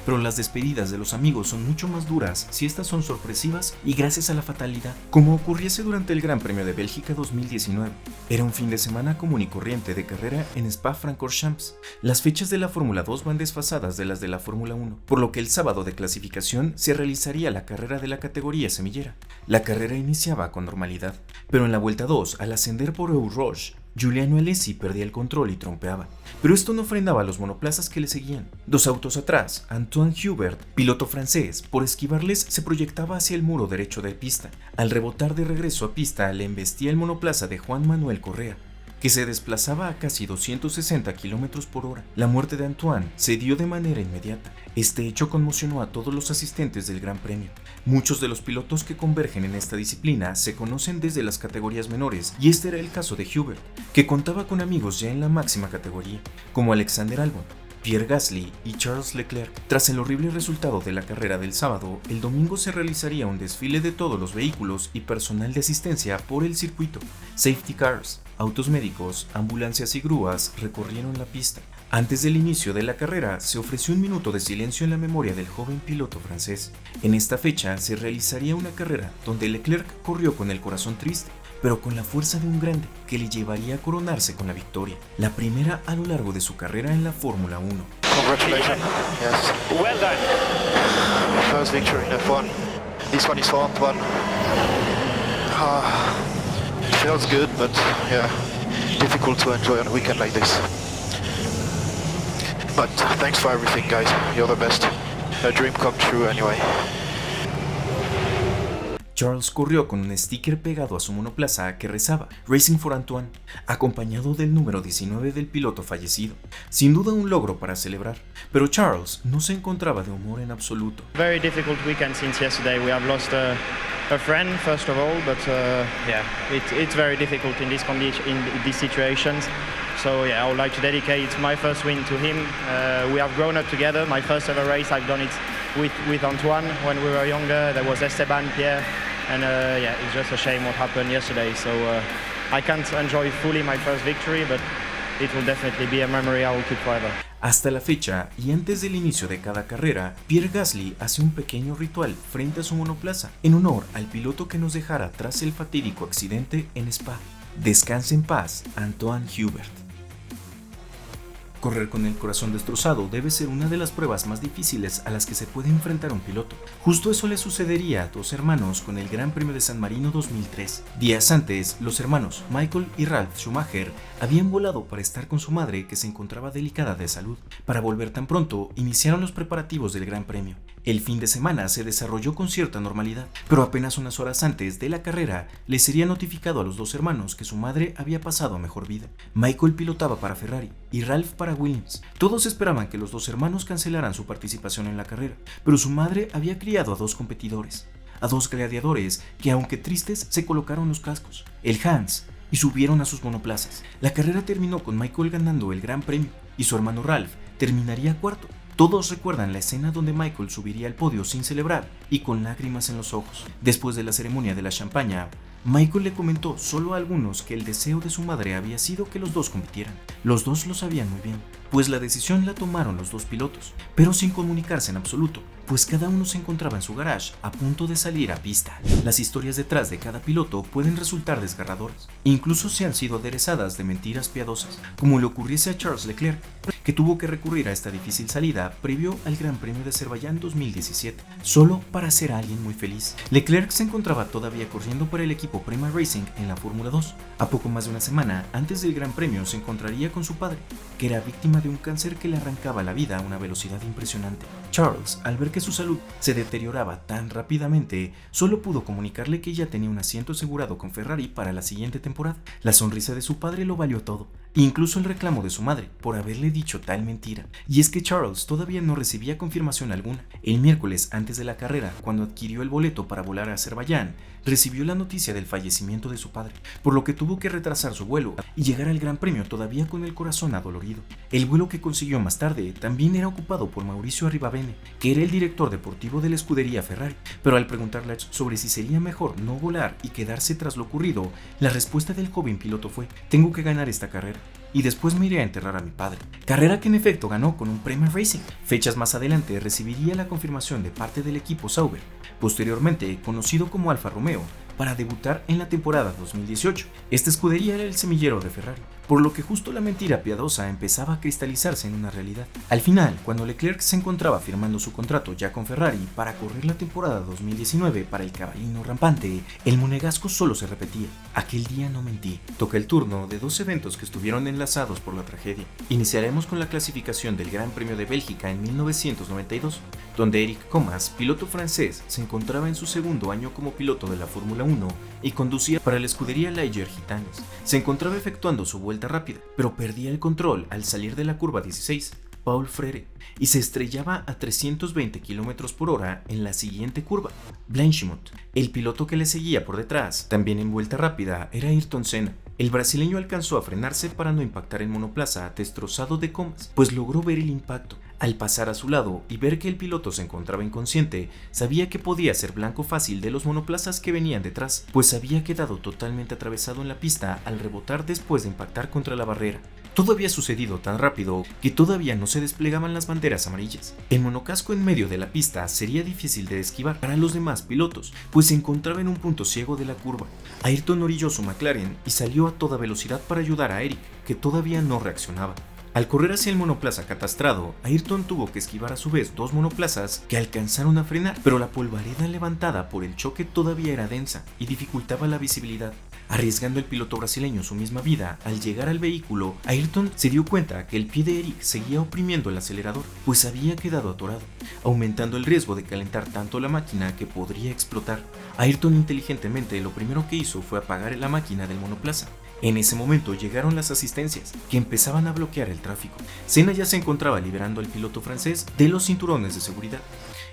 pero las despedidas de los amigos son mucho más duras si estas son sorpresivas y gracias a la fatalidad, como ocurriese durante el Gran Premio de Bélgica 2019. Era un fin de semana común y corriente de carrera en Spa-Francorchamps. Las fechas de la Fórmula 2 van desfasadas de las de la Fórmula 1, por lo que el sábado de clasificación se realizaría la carrera de la categoría semillera. La carrera iniciaba con normalidad, pero en la vuelta 2, al ascender por Eau Rouge, Giuliano Alesi perdía el control y trompeaba, pero esto no frenaba a los monoplazas que le seguían. 2 autos atrás, Antoine Hubert, piloto francés, por esquivarles se proyectaba hacia el muro derecho de pista. Al rebotar de regreso a pista le embestía el monoplaza de Juan Manuel Correa, que se desplazaba a casi 260 km por hora. La muerte de Antoine se dio de manera inmediata. Este hecho conmocionó a todos los asistentes del Gran Premio. Muchos de los pilotos que convergen en esta disciplina se conocen desde las categorías menores, y este era el caso de Hubert, que contaba con amigos ya en la máxima categoría, como Alexander Albon, Pierre Gasly y Charles Leclerc. Tras el horrible resultado de la carrera del sábado, el domingo se realizaría un desfile de todos los vehículos y personal de asistencia por el circuito. Safety cars, autos médicos, ambulancias y grúas recorrieron la pista. Antes del inicio de la carrera, se ofreció un minuto de silencio en la memoria del joven piloto francés. En esta fecha se realizaría una carrera donde Leclerc corrió con el corazón triste, pero con la fuerza de un grande que le llevaría a coronarse con la victoria, la primera a lo largo de su carrera en la Fórmula 1. Congratulations. Yes. Well done. First victory in F1. This one is for Antoine. It feels good, but yeah, difficult to enjoy on a weekend like this. But thanks for everything, guys. You're the best. A dream come true anyway. Charles corrió con un sticker pegado a su monoplaza que rezaba Racing for Antoine, acompañado del número 19 del piloto fallecido. Sin duda un logro para celebrar, pero Charles no se encontraba de humor en absoluto. Very difficult weekend since yesterday. We have lost a friend first of all, but yeah, it's very difficult in these situations. So yeah, I would like to dedicate my first win to him. We have grown up together. My first ever race, I've done it with Antoine when we were younger. There was Esteban, Pierre, and yeah, it's just a shame what happened yesterday. So I can't enjoy fully my first victory, but it will definitely be a memory I will keep forever. Hasta la fecha, y antes del inicio de cada carrera, Pierre Gasly hace un pequeño ritual frente a su monoplaza, en honor al piloto que nos dejara tras el fatídico accidente en Spa. Descanse en paz, Antoine Hubert. Correr con el corazón destrozado debe ser una de las pruebas más difíciles a las que se puede enfrentar un piloto. Justo eso le sucedería a 2 hermanos con el Gran Premio de San Marino 2003. Días antes, los hermanos Michael y Ralf Schumacher habían volado para estar con su madre, que se encontraba delicada de salud. Para volver tan pronto, iniciaron los preparativos del Gran Premio. El fin de semana se desarrolló con cierta normalidad, pero apenas unas horas antes de la carrera les sería notificado a los 2 hermanos que su madre había pasado a mejor vida. Michael pilotaba para Ferrari y Ralf para Williams. Todos esperaban que los 2 hermanos cancelaran su participación en la carrera, pero su madre había criado a 2 competidores, a 2 gladiadores que, aunque tristes, se colocaron los cascos, el Hans, y subieron a sus monoplazas. La carrera terminó con Michael ganando el Gran Premio y su hermano Ralf terminaría cuarto. Todos recuerdan la escena donde Michael subiría al podio sin celebrar y con lágrimas en los ojos. Después de la ceremonia de la champaña, Michael le comentó solo a algunos que el deseo de su madre había sido que los 2 compitieran. Los 2 lo sabían muy bien, pues la decisión la tomaron los 2 pilotos, pero sin comunicarse en absoluto, pues cada uno se encontraba en su garage a punto de salir a pista. Las historias detrás de cada piloto pueden resultar desgarradoras, incluso si han sido aderezadas de mentiras piadosas, como le ocurriese a Charles Leclerc, que tuvo que recurrir a esta difícil salida previo al Gran Premio de Azerbaiyán 2017, solo para hacer a alguien muy feliz. Leclerc se encontraba todavía corriendo para el equipo Prema Racing en la Fórmula 2. A poco más de una semana antes del Gran Premio se encontraría con su padre, que era víctima de un cáncer que le arrancaba la vida a una velocidad impresionante. Charles, al ver que su salud se deterioraba tan rápidamente, solo pudo comunicarle que ya tenía un asiento asegurado con Ferrari para la siguiente temporada. La sonrisa de su padre lo valió todo, incluso el reclamo de su madre por haberle dicho tal mentira. Y es que Charles todavía no recibía confirmación alguna. El miércoles antes de la carrera, cuando adquirió el boleto para volar a Azerbaiyán, recibió la noticia del fallecimiento de su padre, por lo que tuvo que retrasar su vuelo y llegar al Gran Premio todavía con el corazón adolorido. El vuelo que consiguió más tarde también era ocupado por Mauricio Arribavene, que era el director deportivo de la escudería Ferrari, pero al preguntarle sobre si sería mejor no volar y quedarse tras lo ocurrido, la respuesta del joven piloto fue: tengo que ganar esta carrera. y después me iré a enterrar a mi padre. Carrera que en efecto ganó con un premio Racing. Fechas más adelante recibiría la confirmación de parte del equipo Sauber, posteriormente conocido como Alfa Romeo, para debutar en la temporada 2018. Esta escudería era el semillero de Ferrari, por lo que justo la mentira piadosa empezaba a cristalizarse en una realidad. Al final, cuando Leclerc se encontraba firmando su contrato ya con Ferrari para correr la temporada 2019 para el caballino rampante, el monegasco solo se repetía. Aquel día no mentí. Toca el turno de dos eventos que estuvieron enlazados por la tragedia. Iniciaremos con la clasificación del Gran Premio de Bélgica en 1992, donde Eric Comas, piloto francés, se encontraba en su segundo año como piloto de la Fórmula 1 y conducía para la escudería Ligier Gitanes. Se encontraba efectuando su vuelta rápida, pero perdía el control al salir de la curva 16, Paul Frere, y se estrellaba a 320 km por hora en la siguiente curva. Blanchimont, el piloto que le seguía por detrás, también en vuelta rápida, era Ayrton Senna. El brasileño alcanzó a frenarse para no impactar el monoplaza destrozado de Comas, pues logró ver el impacto. Al pasar a su lado y ver que el piloto se encontraba inconsciente, sabía que podía ser blanco fácil de los monoplazas que venían detrás, pues había quedado totalmente atravesado en la pista al rebotar después de impactar contra la barrera. Todo había sucedido tan rápido que todavía no se desplegaban las banderas amarillas. El monocasco en medio de la pista sería difícil de esquivar para los demás pilotos, pues se encontraba en un punto ciego de la curva. Ayrton orilló su McLaren y salió a toda velocidad para ayudar a Eric, que todavía no reaccionaba. Al correr hacia el monoplaza catastrado, Ayrton tuvo que esquivar a su vez dos monoplazas que alcanzaron a frenar, pero la polvareda levantada por el choque todavía era densa y dificultaba la visibilidad. Arriesgando el piloto brasileño su misma vida, al llegar al vehículo, Ayrton se dio cuenta que el pie de Eric seguía oprimiendo el acelerador, pues había quedado atorado, aumentando el riesgo de calentar tanto la máquina que podría explotar. Ayrton inteligentemente lo primero que hizo fue apagar la máquina del monoplaza. En ese momento llegaron las asistencias, que empezaban a bloquear el tráfico. Senna ya se encontraba liberando al piloto francés de los cinturones de seguridad.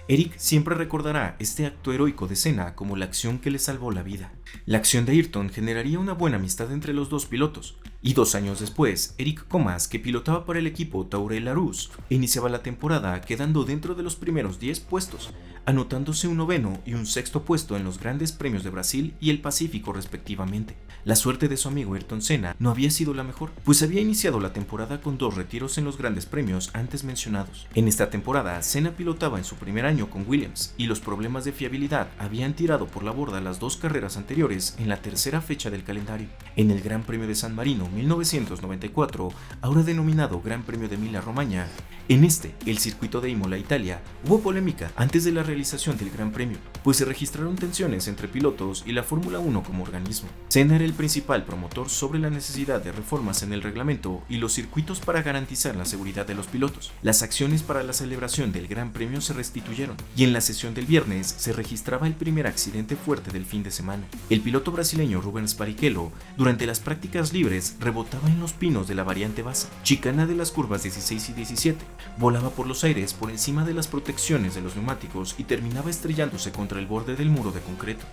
Eric siempre recordará este acto heroico de Senna como la acción que le salvó la vida. La acción de Ayrton generaría una buena amistad entre los dos pilotos, y 2 años después, Eric Comas, que pilotaba para el equipo Touré-Larousse, iniciaba la temporada quedando dentro de los primeros 10 puestos, anotándose un 9º y un 6º puesto en los grandes premios de Brasil y el Pacífico respectivamente. La suerte de su amigo Ayrton Senna no había sido la mejor, pues había iniciado la temporada con 2 retiros en los grandes premios antes mencionados. En esta temporada, Senna pilotaba en su primer año con Williams, y los problemas de fiabilidad habían tirado por la borda las 2 carreras anteriores en la tercera fecha del calendario. En el Gran Premio de San Marino 1994, ahora denominado Gran Premio de Emilia-Romagna, en el circuito de Imola, Italia, hubo polémica antes de la realización del Gran Premio, pues se registraron tensiones entre pilotos y la Fórmula 1 como organismo. Senna era el principal promotor sobre la necesidad de reformas en el reglamento y los circuitos para garantizar la seguridad de los pilotos. Las acciones para la celebración del Gran Premio se restituyeron, y en la sesión del viernes se registraba el primer accidente fuerte del fin de semana. El piloto brasileño Rubens Barrichello, durante las prácticas libres, rebotaba en los pinos de la variante Bassa, chicana de las curvas 16 y 17, volaba por los aires por encima de las protecciones de los neumáticos y terminaba estrellándose contra el borde del muro de concreto.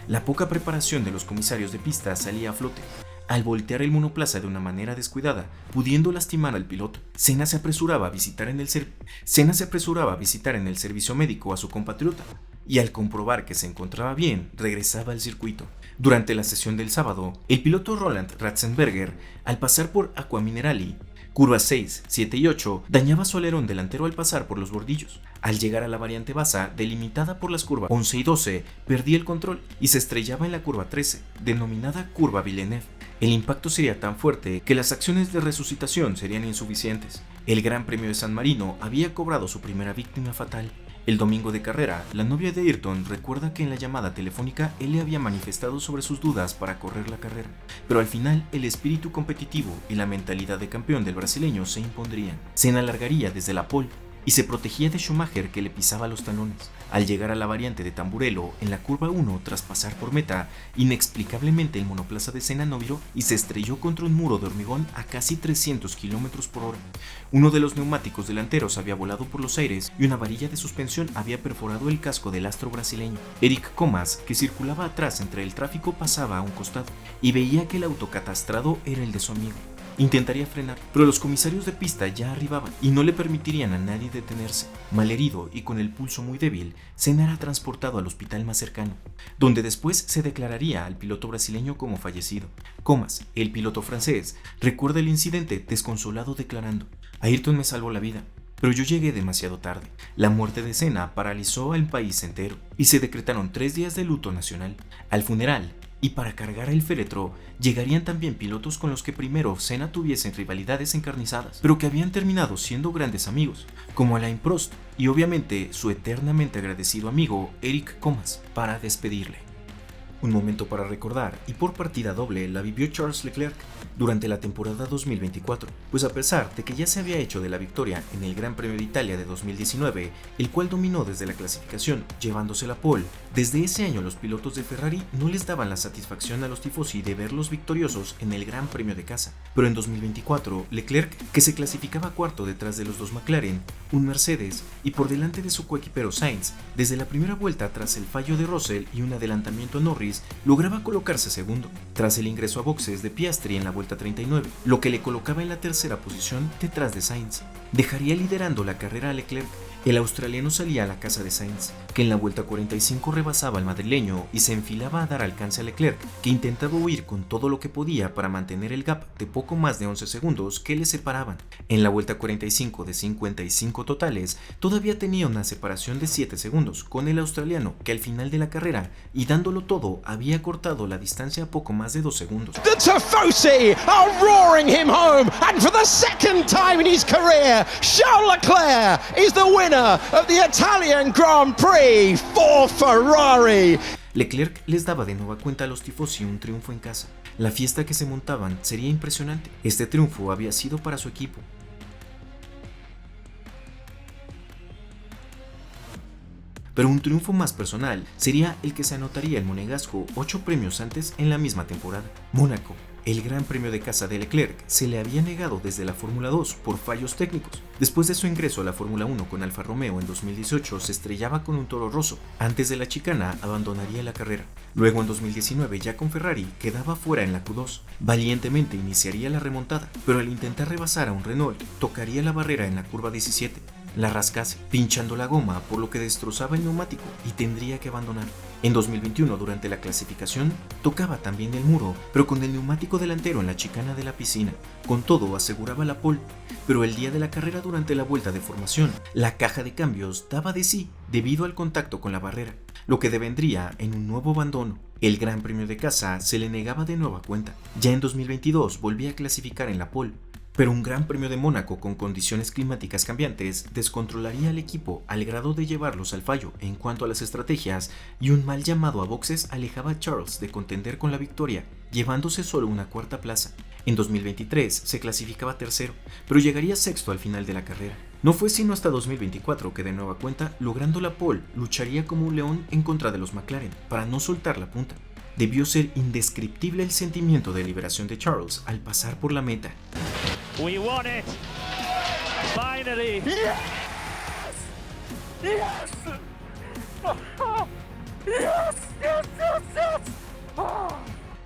La poca preparación de los comisarios de pista salía a flote al voltear el monoplaza de una manera descuidada, pudiendo lastimar al piloto. Senna se apresuraba a visitar en el servicio médico a su compatriota, y al comprobar que se encontraba bien, regresaba al circuito. Durante la sesión del sábado, el piloto Roland Ratzenberger, al pasar por Acqua Minerali, curvas 6, 7 y 8, dañaba su alerón delantero al pasar por los bordillos. Al llegar a la variante Bassa, delimitada por las curvas 11 y 12, perdía el control y se estrellaba en la curva 13, denominada curva Villeneuve. El impacto sería tan fuerte que las acciones de resucitación serían insuficientes. El Gran Premio de San Marino había cobrado su primera víctima fatal. El domingo de carrera, la novia de Ayrton recuerda que en la llamada telefónica él le había manifestado sobre sus dudas para correr la carrera, pero al final el espíritu competitivo y la mentalidad de campeón del brasileño se impondrían. Senna largaría desde la pole y se protegía de Schumacher, que le pisaba los talones. Al llegar a la variante de Tamburello, en la curva 1, tras pasar por meta, inexplicablemente el monoplaza de Senna no viró y se estrelló contra un muro de hormigón a casi 300 km por hora. Uno de los neumáticos delanteros había volado por los aires y una varilla de suspensión había perforado el casco del astro brasileño. Eric Comas, que circulaba atrás entre el tráfico, pasaba a un costado y veía que el auto catastrado era el de su amigo. Intentaría frenar, pero los comisarios de pista ya arribaban y no le permitirían a nadie detenerse. Malherido y con el pulso muy débil, Senna era transportado al hospital más cercano, donde después se declararía al piloto brasileño como fallecido. Comas, el piloto francés, recuerda el incidente desconsolado declarando: Ayrton me salvó la vida, pero yo llegué demasiado tarde. La muerte de Senna paralizó al país entero y se decretaron 3 días de luto nacional. Al funeral y para cargar el féretro llegarían también pilotos con los que primero Senna tuviese rivalidades encarnizadas, pero que habían terminado siendo grandes amigos, como Alain Prost y obviamente su eternamente agradecido amigo Eric Comas, para despedirle. Un momento para recordar, y por partida doble la vivió Charles Leclerc durante la temporada 2024, pues a pesar de que ya se había hecho de la victoria en el Gran Premio de Italia de 2019, el cual dominó desde la clasificación llevándose la pole, desde ese año los pilotos de Ferrari no les daban la satisfacción a los tifosi de verlos victoriosos en el Gran Premio de casa. Pero en 2024, Leclerc, que se clasificaba cuarto detrás de los 2 McLaren, un Mercedes y por delante de su coequipero Sainz, desde la primera vuelta tras el fallo de Russell y un adelantamiento a Norris, lograba colocarse segundo, tras el ingreso a boxes de Piastri en la vuelta 39, lo que le colocaba en la tercera posición detrás de Sainz. Dejaría liderando la carrera a Leclerc. El australiano salía a la casa de Sainz, que en la vuelta 45 rebasaba al madrileño y se enfilaba a dar alcance a Leclerc, que intentaba huir con todo lo que podía para mantener el gap de poco más de 11 segundos que le separaban. En la vuelta 45 de 55 totales, todavía tenía una separación de 7 segundos con el australiano, que al final de la carrera, y dándolo todo, había cortado la distancia a poco más de 2 segundos. The Tifosi are roaring him home, and for the second time in his career, Charles Leclerc is the winner of the Italian Grand Prix for Ferrari. Leclerc les daba de nueva cuenta a los tifosi un triunfo en casa. La fiesta que se montaban sería impresionante. Este triunfo había sido para su equipo. Pero un triunfo más personal sería el que se anotaría el monegasco 8 premios antes en la misma temporada. Mónaco. El Gran Premio de casa de Leclerc se le había negado desde la Fórmula 2 por fallos técnicos. Después de su ingreso a la Fórmula 1 con Alfa Romeo en 2018 se estrellaba con un Toro Rosso. Antes de la chicana abandonaría la carrera. Luego en 2019 ya con Ferrari quedaba fuera en la Q2. Valientemente iniciaría la remontada, pero al intentar rebasar a un Renault tocaría la barrera en la curva 17. La rascase, pinchando la goma, por lo que destrozaba el neumático y tendría que abandonar. En 2021, durante la clasificación, tocaba también el muro, pero con el neumático delantero en la chicana de la piscina. Con todo, aseguraba la pole, pero el día de la carrera durante la vuelta de formación, la caja de cambios daba de sí debido al contacto con la barrera, lo que devendría en un nuevo abandono. El Gran Premio de casa se le negaba de nueva cuenta. Ya en 2022 volvía a clasificar en la pole, pero un Gran Premio de Mónaco con condiciones climáticas cambiantes descontrolaría al equipo al grado de llevarlos al fallo en cuanto a las estrategias, y un mal llamado a boxes alejaba a Charles de contender con la victoria, llevándose solo una cuarta plaza. En 2023 se clasificaba tercero, pero llegaría sexto al final de la carrera. No fue sino hasta 2024 que de nueva cuenta, logrando la pole, lucharía como un león en contra de los McLaren para no soltar la punta. Debió ser indescriptible el sentimiento de liberación de Charles al pasar por la meta. We won it! Finally! Yes! Yes! Yes! Yes! Yes! Yes!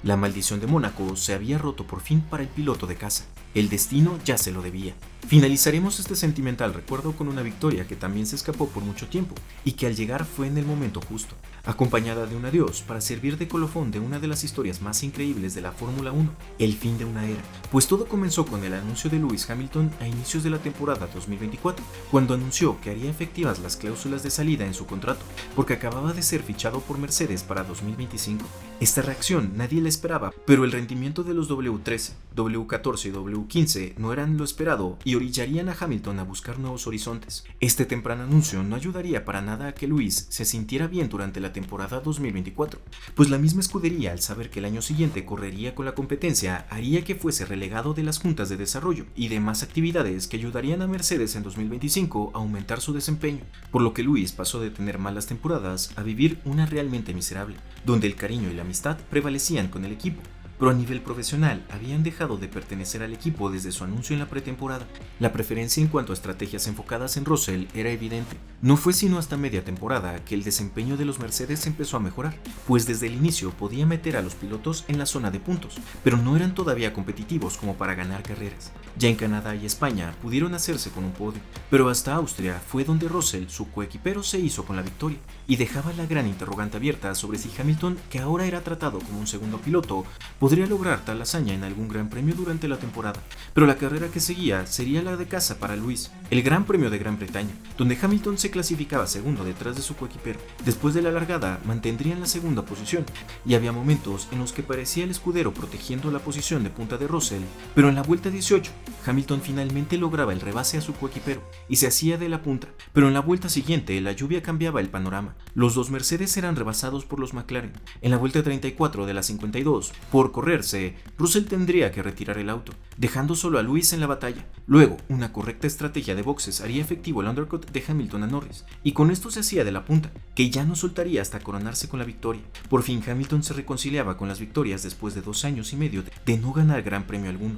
La maldición de Mónaco se había roto por fin para el piloto de casa. El destino ya se lo debía. Finalizaremos este sentimental recuerdo con una victoria que también se escapó por mucho tiempo y que al llegar fue en el momento justo, acompañada de un adiós para servir de colofón de una de las historias más increíbles de la Fórmula 1, el fin de una era. Pues todo comenzó con el anuncio de Lewis Hamilton a inicios de la temporada 2024, cuando anunció que haría efectivas las cláusulas de salida en su contrato, porque acababa de ser fichado por Mercedes para 2025. Esta reacción nadie la esperaba, pero el rendimiento de los W13, W14 y W15 no eran lo esperado y orillarían a Hamilton a buscar nuevos horizontes. Este temprano anuncio no ayudaría para nada a que Lewis se sintiera bien durante la temporada 2024, pues la misma escudería, al saber que el año siguiente correría con la competencia, haría que fuese relegado de las juntas de desarrollo y demás actividades que ayudarían a Mercedes en 2025 a aumentar su desempeño, por lo que Lewis pasó de tener malas temporadas a vivir una realmente miserable, donde el cariño y la amistad prevalecían con el equipo, pero a nivel profesional habían dejado de pertenecer al equipo desde su anuncio en la pretemporada. La preferencia en cuanto a estrategias enfocadas en Russell era evidente. No fue sino hasta media temporada que el desempeño de los Mercedes empezó a mejorar, pues desde el inicio podía meter a los pilotos en la zona de puntos, pero no eran todavía competitivos como para ganar carreras. Ya en Canadá y España pudieron hacerse con un podio, pero hasta Austria fue donde Russell, su coequipero, se hizo con la victoria, y dejaba la gran interrogante abierta sobre si Hamilton, que ahora era tratado como un segundo piloto, podría lograr tal hazaña en algún gran premio durante la temporada. Pero la carrera que seguía sería la de casa para Lewis, el Gran Premio de Gran Bretaña, donde Hamilton se clasificaba segundo detrás de su coequipero. Después de la largada mantendrían la segunda posición, y había momentos en los que parecía el escudero protegiendo la posición de punta de Russell, pero en la vuelta 18, Hamilton finalmente lograba el rebase a su coequipero y se hacía de la punta, pero en la vuelta siguiente la lluvia cambiaba el panorama. Los dos Mercedes eran rebasados por los McLaren. En la vuelta 34 de la 52, por correrse, Russell tendría que retirar el auto, dejando solo a Lewis en la batalla. Luego, una correcta estrategia de boxes haría efectivo el undercut de Hamilton a Norris, y con esto se hacía de la punta, que ya no soltaría hasta coronarse con la victoria. Por fin Hamilton se reconciliaba con las victorias después de 2 años y medio de no ganar gran premio alguno.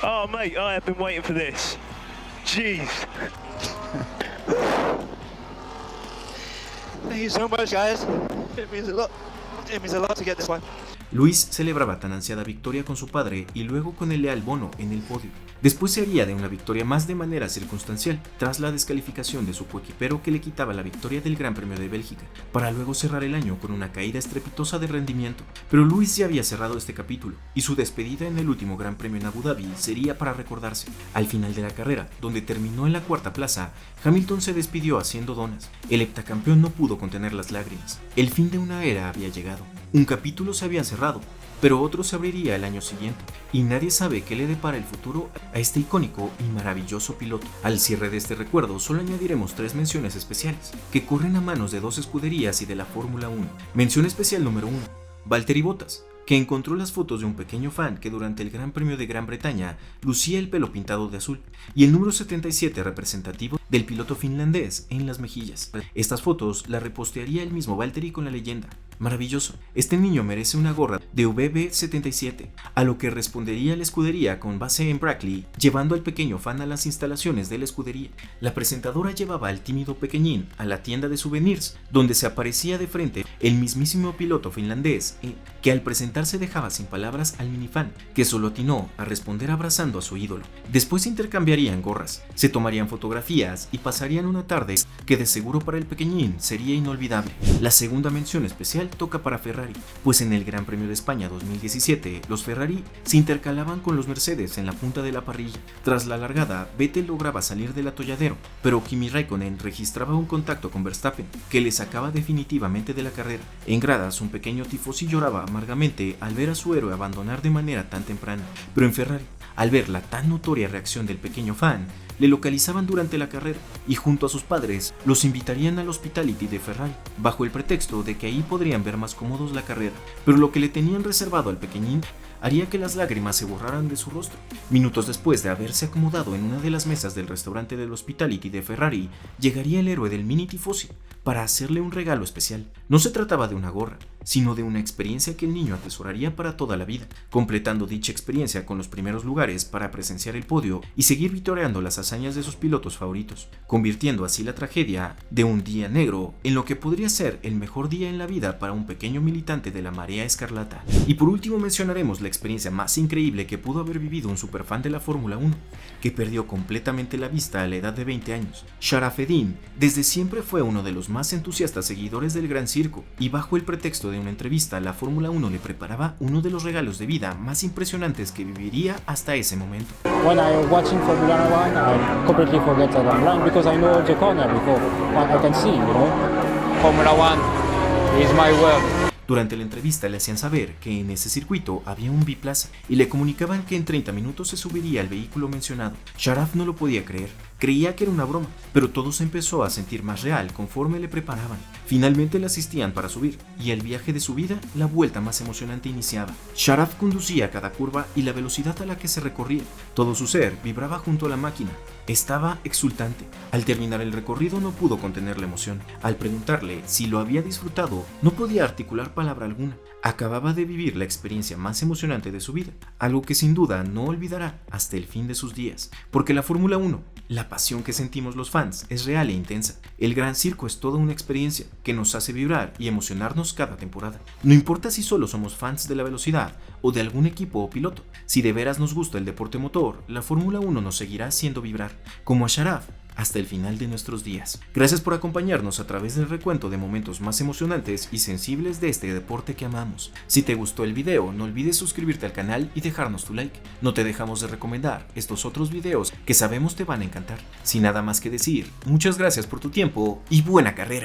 Oh mate, I have been waiting for this. Jeez. Thank you so much, guys. It means a lot. It means a lot to get this one. Luis celebraba tan ansiada victoria con su padre y luego con el leal Bono en el podio. Después se haría de una victoria más de manera circunstancial, tras la descalificación de su coequipero que le quitaba la victoria del Gran Premio de Bélgica, para luego cerrar el año con una caída estrepitosa de rendimiento. Pero Luis ya había cerrado este capítulo, y su despedida en el último Gran Premio en Abu Dhabi sería para recordarse. Al final de la carrera, donde terminó en la cuarta plaza, Hamilton se despidió haciendo donas. El heptacampeón no pudo contener las lágrimas. El fin de una era había llegado. Un capítulo se había cerrado, pero otro se abriría el año siguiente, y nadie sabe qué le depara el futuro a este icónico y maravilloso piloto. Al cierre de este recuerdo solo añadiremos 3 menciones especiales, que corren a manos de 2 escuderías y de la Fórmula 1. Mención especial número 1, Valtteri Bottas, que encontró las fotos de un pequeño fan que durante el Gran Premio de Gran Bretaña lucía el pelo pintado de azul, y el número 77 representativo del piloto finlandés en las mejillas. Estas fotos las repostearía el mismo Valtteri con la leyenda: maravilloso, este niño merece una gorra de VB77, a lo que respondería la escudería con base en Brackley, llevando al pequeño fan a las instalaciones de la escudería. La presentadora llevaba al tímido pequeñín a la tienda de souvenirs, donde se aparecía de frente el mismísimo piloto finlandés, que al presentarse dejaba sin palabras al minifan, que solo atinó a responder abrazando a su ídolo. Después se intercambiarían gorras, se tomarían fotografías y pasarían una tarde que de seguro para el pequeñín sería inolvidable. La segunda mención especial toca para Ferrari, pues en el Gran Premio de España 2017 los Ferrari se intercalaban con los Mercedes en la punta de la parrilla. Tras la largada, Vettel lograba salir del atolladero, pero Kimi Raikkonen registraba un contacto con Verstappen que le sacaba definitivamente de la carrera. En gradas, un pequeño tifosi lloraba amargamente al ver a su héroe abandonar de manera tan temprana, pero en Ferrari, al ver la tan notoria reacción del pequeño fan, le localizaban durante la carrera y junto a sus padres los invitarían al hospitality de Ferrari, bajo el pretexto de que ahí podrían ver más cómodos la carrera, pero lo que le tenían reservado al pequeñín haría que las lágrimas se borraran de su rostro. Minutos después de haberse acomodado en una de las mesas del restaurante del hospitality de Ferrari, llegaría el héroe del mini tifosi para hacerle un regalo especial. No se trataba de una gorra, sino de una experiencia que el niño atesoraría para toda la vida, completando dicha experiencia con los primeros lugares para presenciar el podio y seguir vitoreando las hazañas de sus pilotos favoritos, convirtiendo así la tragedia de un día negro en lo que podría ser el mejor día en la vida para un pequeño militante de la marea escarlata. Y por último mencionaremos la experiencia más increíble que pudo haber vivido un superfan de la Fórmula 1, que perdió completamente la vista a la edad de 20 años. Sharafeddin desde siempre fue uno de los más entusiastas seguidores del Gran Circo, y bajo el pretexto de una entrevista, la Fórmula 1 le preparaba uno de los regalos de vida más impresionantes que viviría hasta ese momento. When I'm watching Formula 1, I completely forget that I'm blind because I know the corner before I can see, you know. Formula 1 is my world. Durante la entrevista le hacían saber que en ese circuito había un biplaza y le comunicaban que en 30 minutos se subiría al vehículo mencionado. Sharaf no lo podía creer. Creía que era una broma, pero todo se empezó a sentir más real conforme le preparaban. Finalmente le asistían para subir, y el viaje de su vida, la vuelta más emocionante iniciaba. Sharaf conducía cada curva y la velocidad a la que se recorría. Todo su ser vibraba junto a la máquina. Estaba exultante. Al terminar el recorrido no pudo contener la emoción. Al preguntarle si lo había disfrutado, no podía articular palabra alguna. Acababa de vivir la experiencia más emocionante de su vida, algo que sin duda no olvidará hasta el fin de sus días. Porque la Fórmula 1, la pasión que sentimos los fans, es real e intensa. El Gran Circo es toda una experiencia que nos hace vibrar y emocionarnos cada temporada. No importa si solo somos fans de la velocidad o de algún equipo o piloto, si de veras nos gusta el deporte motor, la Fórmula 1 nos seguirá haciendo vibrar, como a Sharaf, hasta el final de nuestros días. Gracias por acompañarnos a través del recuento de momentos más emocionantes y sensibles de este deporte que amamos. Si te gustó el video, no olvides suscribirte al canal y dejarnos tu like. No te dejamos de recomendar estos otros videos que sabemos te van a encantar. Sin nada más que decir, muchas gracias por tu tiempo y buena carrera.